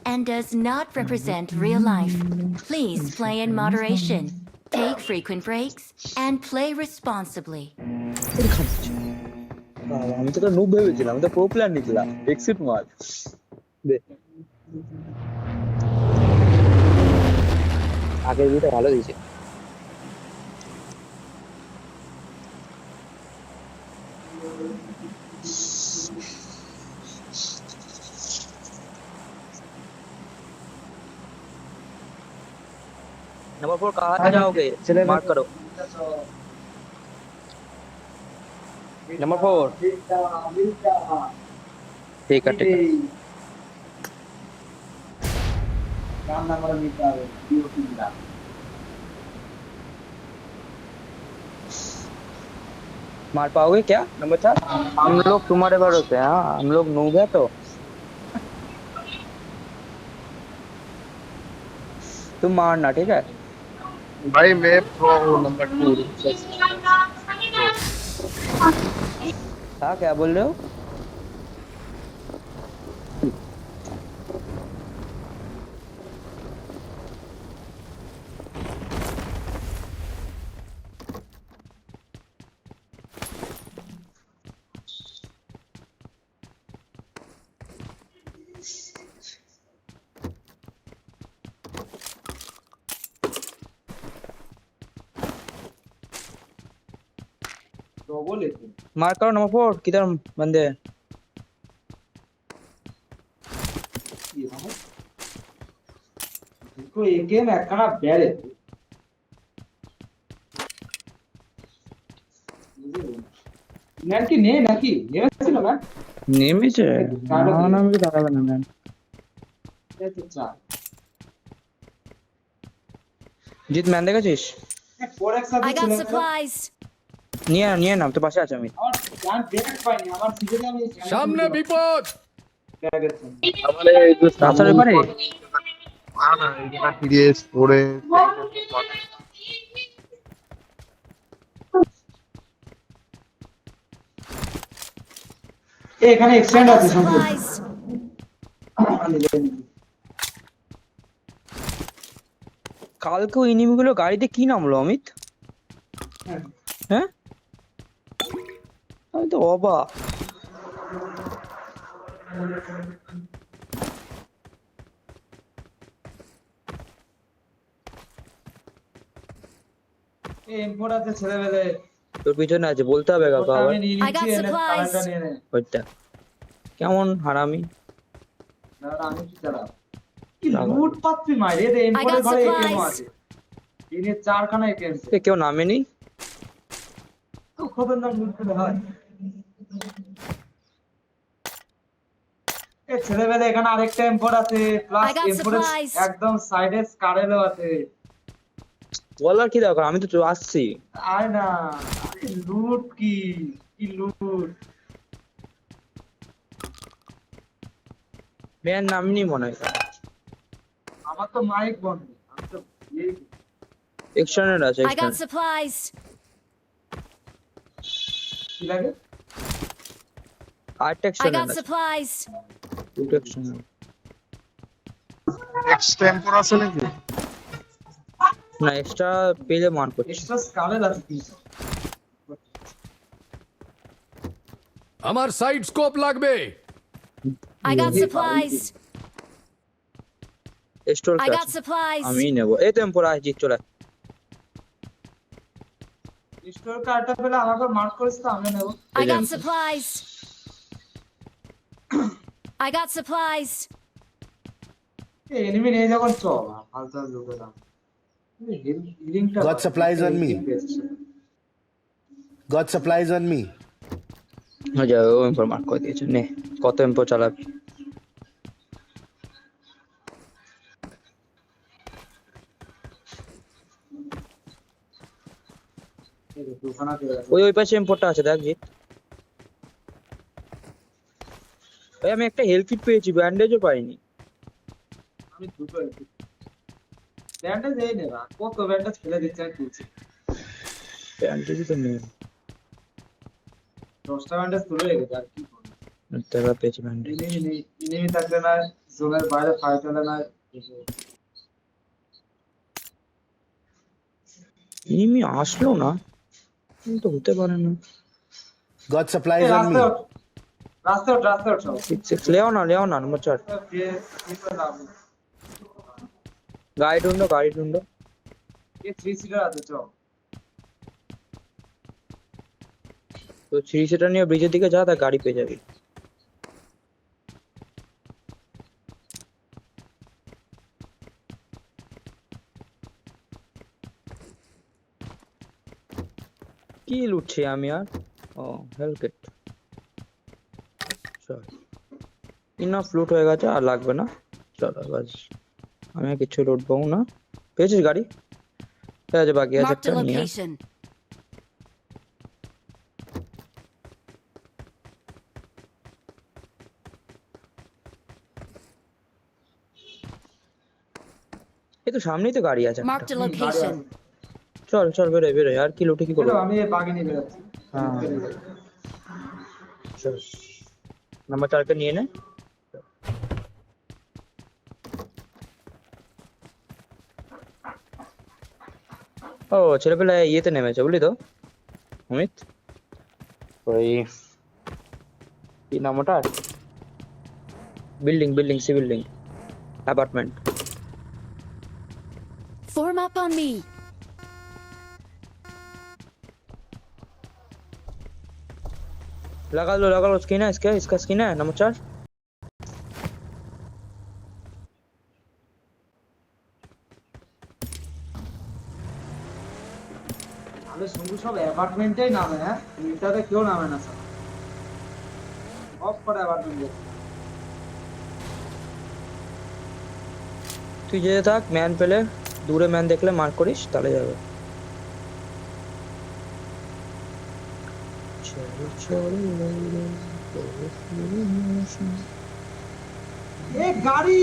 and does not represent real life. Please play in moderation, take frequent breaks, and play responsibly. আমি তো noob ভেবেছিলাম, আমি তো pro plan নিছিলাম। Exit মার দে, আগের ভিডিওটা ভালো দিয়েছে। नंबर 4 कहाँ जाओगे? मार्क करो। नंबर 4 ठीक है ठीक है। मार पाओगे क्या नंबर 4? हम लोग तुम्हारे भरोसे हैं, हाँ हम लोग नूब है तो तुम मारना ठीक है भाई। मैं प्रो नंबर 2। हाँ क्या बोल रहे हो? मार करो नंबर 4 किधर बंदे हैं? इसको एक गेम একখানা বেড়ে ম্যান কি নেই নাকি নেমেছিল ম্যান নেমেছে না না আমি দাঁড়াবে না ম্যাম এত চা জিত ম্যান দেখেছিস? ফোরেক্স সাথে I got ছিল supplies. নিয়ে না তো পাশে আছে আমি আমার জান ব্যাগ পাইনি আমার সিজনে আমি সামনে বিপদ। ব্যাগ আছে আমারে এই যে রাস্তার ব্যাপারে না এটা সিরিয়াস পড়ে এখানে I এক্সটেন্ড got আছে সম্পূর্ণ supplies. কালকে ওই এনিমিগুলো গাড়িতে কি নামলো অমিত? হ্যাঁ আমি তো অবাক। এই এমপোর আছে ছেলেবেলে তোর পিছনে আছে বলতে হবে কাকা ওটা আবার আমি নিয়ে I got নিচ্ছি এনে supplies. কালারটা নিয়ে নে ওইটা কেমন হারামি না আমি কি চালাব কি লুট পাচ্ছি মাইরে রে এমপোর ঘরে একেমো আছে দিনে 4খানা একেম এ কেউ নামেনি তো খতরনাক লুট করে হয় এ ছেলেবেলে এখানে আরেকটা এমপোর আছে প্লাস I got এমপোরের supplies. একদম সাইডে স্কারেলও আছে বলার কি দরকার আমি তো আসছি আয় না লুট কি কি লুট মেয়ের নামনি মনে হয় আমার তো মাইক বন্ধ আমি তো এই এক্সটার্নাল আছে I got এক্সটার্নাল supplies. কি লাগে আরেকটা I এক্সটার্নাল got আছে supplies. দুটো এক্সটার্নাল এক্সটেম্পর আছে নাকি? না এক্সট্রা পেলে মান করছে এক্সট্রা স্কারেল আছে কি আমার সাইড স্কোপ লাগবে। I got supplies. Store I got supplies. আমি নেব এই তো এমপোরা জিত চলে স্টোর কার্ডটা পেলে আমাকে মার্ক করিস তো আমি নেব I got supplies. I got supplies. এই এনিমি নিয়ে যখন চল ফালতু লোকে দাম হিলিংটা Got supplies on me. Got supplies on me. হয়ে যাবে ও এমপোর মার্ক করে দিয়েছে নে কত এমপোর চালাবি ওই পাশে এমপোরটা আছে দেখ জিত ভাই আমি একটা হেলথ কিট পেয়েছি ব্যান্ডেজও পাইনি আমি দুটো ব্যান্ডেজ এই নেবা কত ব্যান্ডেজ ফেলে দিচ্ছে আমি তুলছি ব্যান্ডেজই তো নেই 10টা ব্যান্ডেজ তুলে রেখেছে আর কি করব तेरा पेज बैंड ইনিমি থাকলে না জোনের বাইরে ফাইট হলে না ইনিমি আসলো না কিন্তু হতে পারে না God supplies on me. রাস্তা সব 6 ले आओ ना नंबर 4 गाड़ी ढूंढो ये 3 सीटर আছে চল तो 3 सीटर নিয়ে ব্রিজের দিকে যা তা গাড়ি পেয়ে যাবি কি লুটছি আমি আর ও হেলথ কিট চল ইনাফ লুট হয়ে গেছে আর লাগবে না চলো বাস আমি আর কিছু লুটবো না পেয়েছিস গাড়ি ঠিক আছে বাকি আছে Marked a একটা নিয়ে location. এই তো সামনেই তো গাড়ি আছে Marked একটা। a location. চল বেরোয় আর কি লুটে কি করবো আমি বাগে নিয়ে বেরোচ্ছি হ্যাঁ চল নাম্বার 4 কে নিয়ে নে ও ছেলেপেলে ইয়েতে নেমেছে বুঝলি তো অমিত ওই কি নাম ওটা building C building apartment Form up on me. लगा लो स्किन है इसका स्किन है नंबर 4 আরে সঙ্গু সব অ্যাপার্টমেন্টেই নামে হ্যাঁ এটাতে কেউ নামে না সব অফ করে অ্যাপার্টমেন্টে তুই যেতে থাক ম্যান পেলে দূরে ম্যান দেখলে মার্ক করিস তাহলে যাবে এ গাড়ি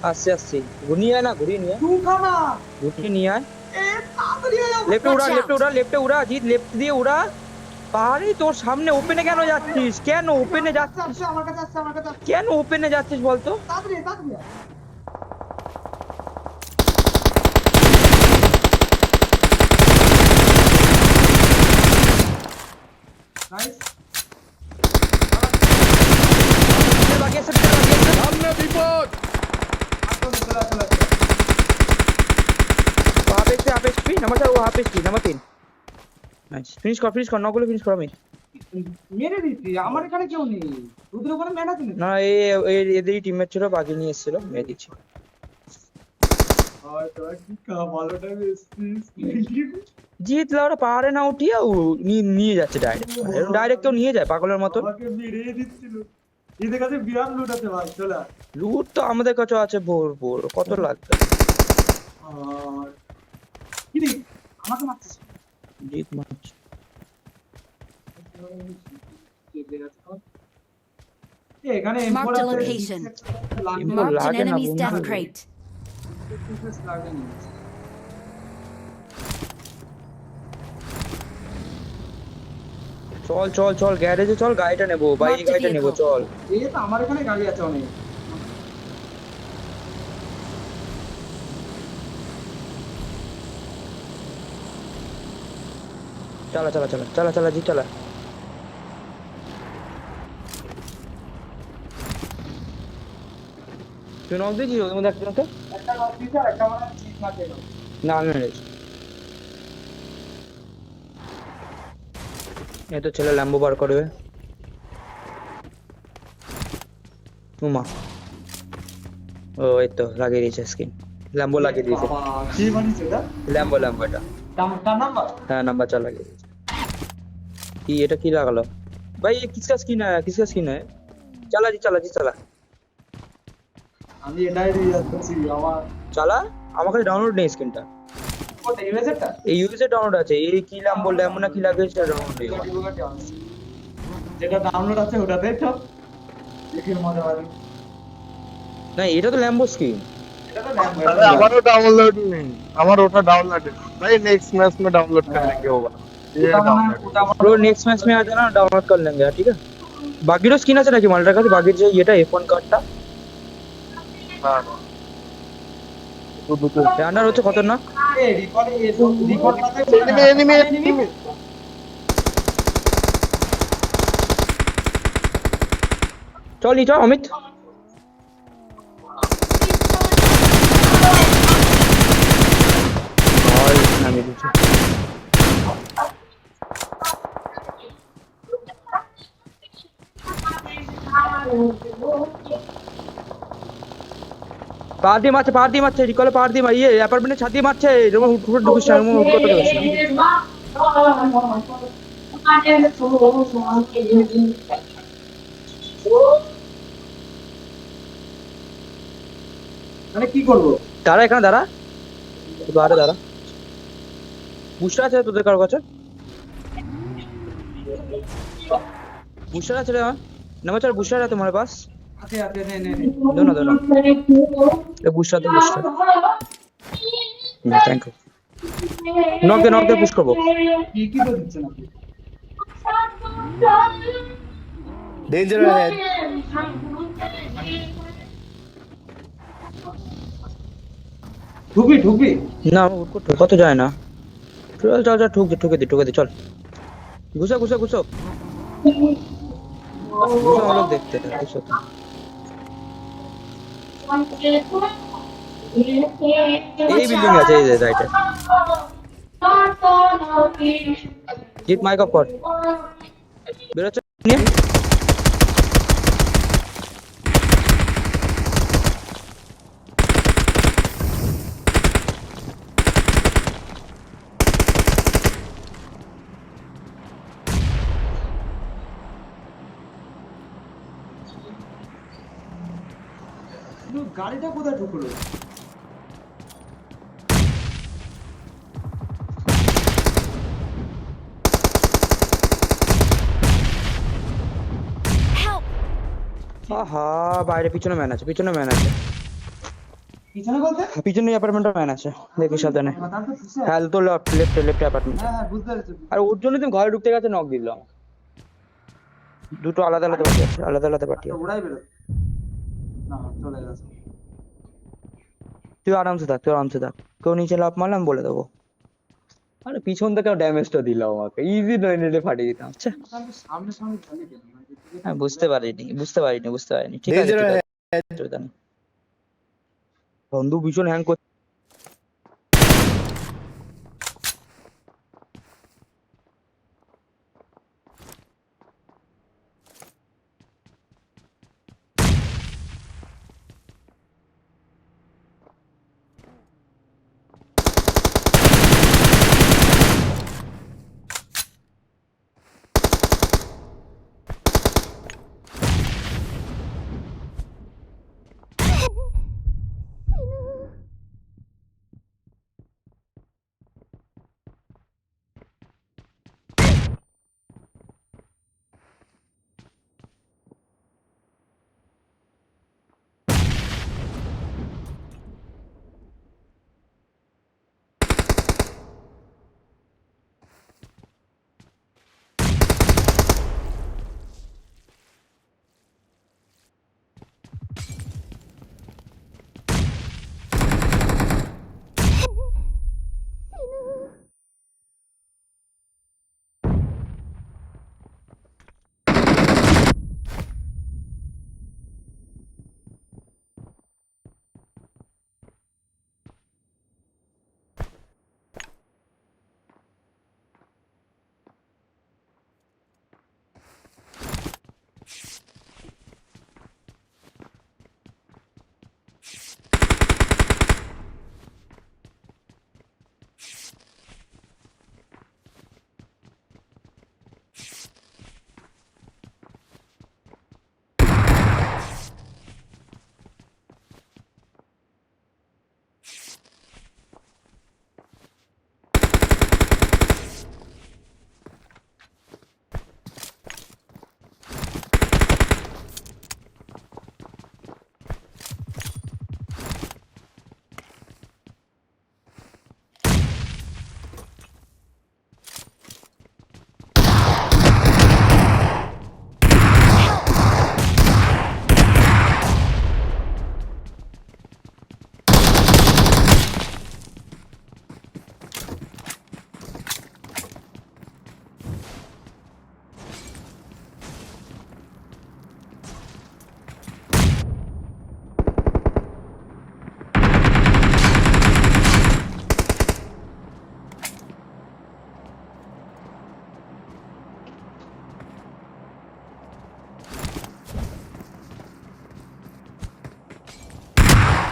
আসছে ঘুরিয়ে আয় না ঘুরিয়ে নিয়ে দুখানা ঘুরিয়ে নিয়ে আয় এ তাড়াতাড়ি আয় লেফটে উড়া জিত লেফট দিয়ে উড়া পাহাড়ি তোর সামনে ওপেনে কেন যাচ্ছিস কেন ওপেনে যাচ্ছিস আসছে আমার কাছে কেন ওপেনে যাচ্ছিস বলতো তাড়াতাড়ি আয়। নাইস বাকি আছে सामने विपद আসলে চলে वहां पे एचपी नंबर 4 वहां पे एचपी नंबर 3 नाइस फिनिश कर नॉकগুলো ফিনিশ কর আমি মেরে দিচ্ছি আমার এখানে কেউ নেই তোদের ওখানে ম্যান আছে না এদেরই টিমমেট ছিল বাকি নিয়ে এসেছিল মেরে দিচ্ছি আর তো কি ভালো টাইম এসছিস জিত লাউরা পাহাড়ে না উঠিয়ে নিয়ে যাচ্ছে ডাইরেক্ট কেউ নিয়ে যায় পাগলের মতো আমাকে মেরে দিচ্ছিল এদের কাছে বিরাট লুট আছে ভাই চলে আয়। লুট তো আমাদের কাছে আছে ভোর কত লাগবে আর কি রে আমাকে মারছিস জিত মারছে এখানে Marked a location. Import Marked an লাগে না enemy's বন্ধু। death crate. চল গ্যারেজে চল গাড়িটা নেবো বাইরে Mark the গাড়িটা নেবো vehicle. চল এই তো আমার এখানে গাড়ি আছে অনেক চালা জি চালা তুই নক দিয়েছিস ওদের মধ্যে একজনকে একটা লক দিতে আর একটা মানে ঠিক না কেন না আমি মেরেছি এই তো ছেলে ল্যাম্বো বার করবে উমা ও এই তো লাগিয়ে দিয়েছে স্কিন ল্যাম্বো লাগিয়ে দিয়েছে বাবা কি বানিয়েছে এটা ল্যাম্বো এটা তার নাম্বার হ্যাঁ নাম্বার 4 লাগিয়ে দিয়েছে কি এটা কি লাগালো ভাই ये किसका स्किन है चला जी আমি এটাই দিয়ে যাচ্ছি আমার চালা আমার কাছে ডাউনলোড নেই স্কিনটা কোটা ইউএসএটা এই ইউএসএ ডাউনলোড আছে এই কি ল্যাম্বো না কি লাগিয়েছে ডাউনলোড নেই যেটা ডাউনলোড আছে ওটাতে তো দেখে মজা পাবে না এটা তো ল্যাম্বো স্কিন এটা তো अरे हमारा डाउनलोड नहीं हमारा उठा डाउनलोड भाई नेक्स्ट मैच में डाउनलोड कर लेंगे होगा ये डाउनलोड ब्रो नेक्स्ट मैच में आ जाना डाउनलोड कर लेंगे ठीक है বাগিরও স্কিন আছে নাকি মালটার কাছে? বাগির যে ইয়েটা F1 কার্ডটা রান্নার হচ্ছে খতরনাক। এ রিকলে এসো রিকল এনিমি এনিমি চল নি চল অমিত। ভাই নামিয়ে দিয়েছে। পাহাড় দিয়ে মারছে রিকলে পাহাড় দিয়ে ইয়ে অ্যাপার্টমেন্টে ছাদ দিয়ে মারছে। এরকম হুট হুট ঢুকিস না, এরকম হুট করে ঢুকিস না। মানে কি করবো? দাঁড়া এখানে দাঁড়া, বাইরে দাঁড়া। বুস্টার আছে তোদের কারো কাছে? বুস্টার আছে রে আমার नमः चल बुस्टर है तुम्हारे पास? আতে আতে নে নে নে। दो ना ये बुस्टर दो booster. Thank you. Knock they push करबो। কি কি তো দিচ্ছে না তুই? Danger ahead. ঢুকবি ঢুকবি। না उनको ठोका तो जाए ना। चल चल चल ठोक दे चल। घुसो घुसो घुसो घुसो, हम लोग देखते हैं घुसो तुम। এই বিল্ডিং আছে এই রাইটে। জিত মাইক অফ কর, বেরোচ্ছে নিয়ে। কিন্তু গাড়িটা কোথায় ঢুকলো? Help! আহা বাইরে পিছনে ম্যান আছে, পিছনে ম্যান আছে, পিছনে বলতে? পিছনে অ্যাপার্টমেন্টে ম্যান আছে, দেখি সাবধানে। তার তো পিছে। হ্যাঁ তো লেফট অ্যাপার্টমেন্ট। হ্যাঁ হ্যাঁ বুঝতে পেরেছি। আর ওর জন্য তুমি ঘরে ঢুকতে গেছে নক দিল। দুটো আলাদা আলাদা পার্টি আছে, আলাদা আলাদা পার্টি তো আছে। ওরাই বেরো। না চলে গেছে। তুই আরামসে থাক, কেউ নিচে লাফ মারলে আমি বলে দেবো। আরে পিছন থেকে ড্যামেজটা দিল আমাকে, ইজি নয় নিলে ফাটিয়ে দিতাম। আচ্ছা তার তো সামনে সামনে ঢালি কেন? মানে যেদিকে হ্যাঁ বুঝতে পারিনি ঠিক আছে Danger ঠিক ahead. আছে অসুবিধা নেই। বন্ধু ভীষণ হ্যাং করছে।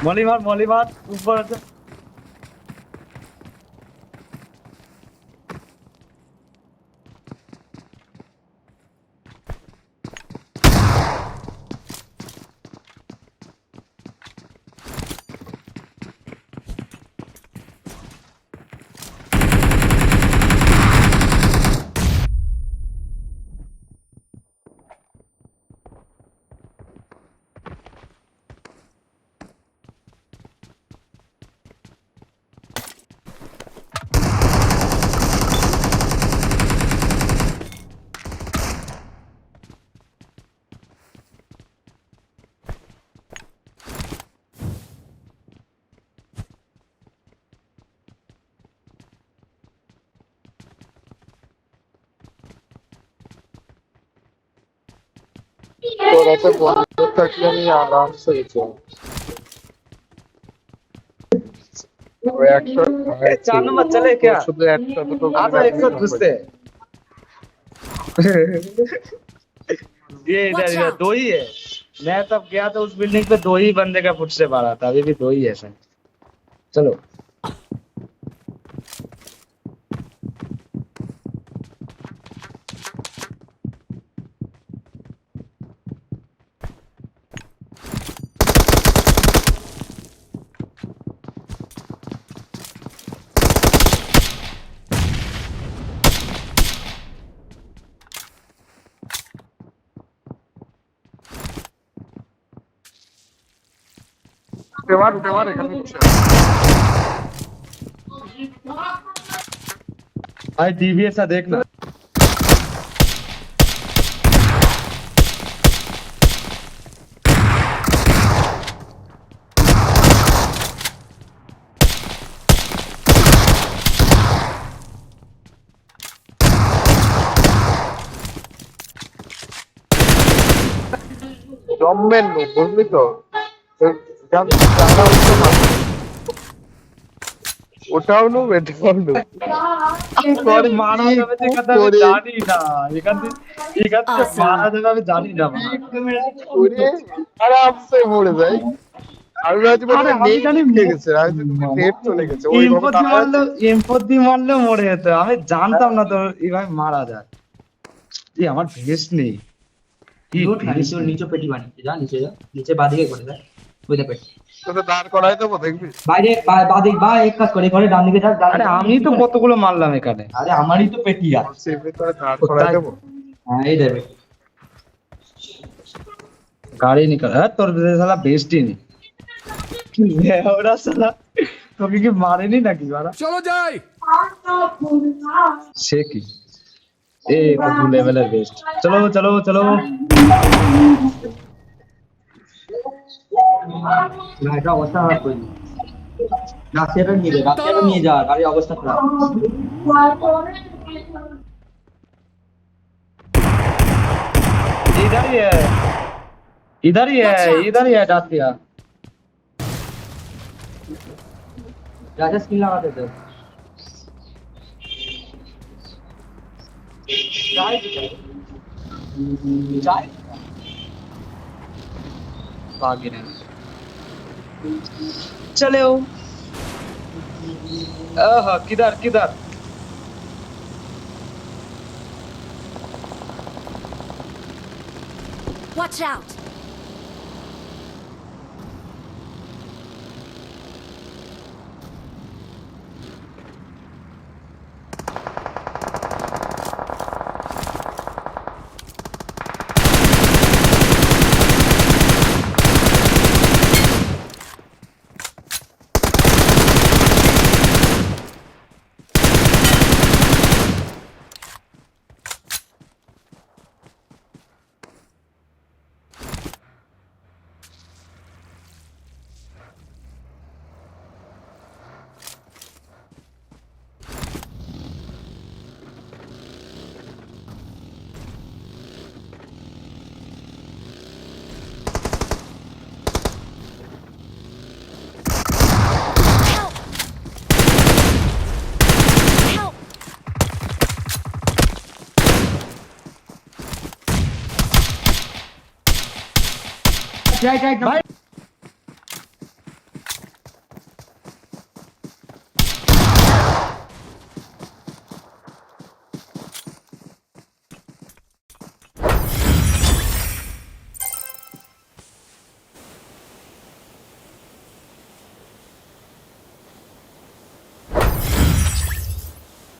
মলি মার উপর আছে। তোর একটা বন্ধু থাকলে আমি আরামসে যেতাম। ওই একটা चार नंबर चले क्या? শুধু একটা দুটো आ जाओ एक साथ घुसते हैं। ये Watch इधर out. दो ही है। मैं तब गया तो उस बिल्डिंग पे दो ही बंदे का फुट से मारा था, अभी भी दो ही है सर। चलो উঠে মার এখানে বসে। भाई टीवीएस सा देखना। জম্মেন নো বুঝলি তো জানা উঠতে মার। ওটাও নো এটাও নো और मारा जावे तो कहता मैं जानी ना, ये कहते Awesome. मारा जावे मैं जानी ना। করে আরামসে মরে যায়। আর রাজি বলে আরে আমি নেট জানি চলে গেছে, আমি নেট চলে গেছে ওই ভাবে এমপি মারলেও মরে যেত, আমি জানতাম না তো এইভাবে মারা যায়। এই আমার ভেস্ট নেই। কি লুট না, ভেস্ট নিচে নেই। নিচে পেটি বানিয়ে যা, নিচে যা, নিচে বাদিকে করে যা, ওই দেখ পেটি তোকে দাঁড় করাই দেবো দেখবি। বাইরে বাদিক বা এক কাজ করে ঘরে ডান দিকে যা, আরে আমি তো কতগুলো মারলাম এখানে। আরে আমারই তো পেটি আছে। সেভে তোরে দাঁড় করাই দেবো। হ্যাঁ এই দেখ গাড়ি নিকাল, হ্যাঁ তোর সালা বেস্ট ই নেই। ওরা সালা তোকে কি মারেনি নাকি বাড়া? চলো যাই। সে কি এ তো দু লেভেলের বেস্ট। চলো চলো চলো না এটা অবস্থা খারাপ করে দিই। রাশিয়াটা নিয়ে যা, রাশিয়াটা নিয়ে যা, গাড়ির অবস্থা খারাপ। इधर ही है, इधर ही Watch है, out. इधर ही है डाकिया। রাজা স্কিন লাগাতে দে। चलो किधर किधर Watch out! Help! Right right भाई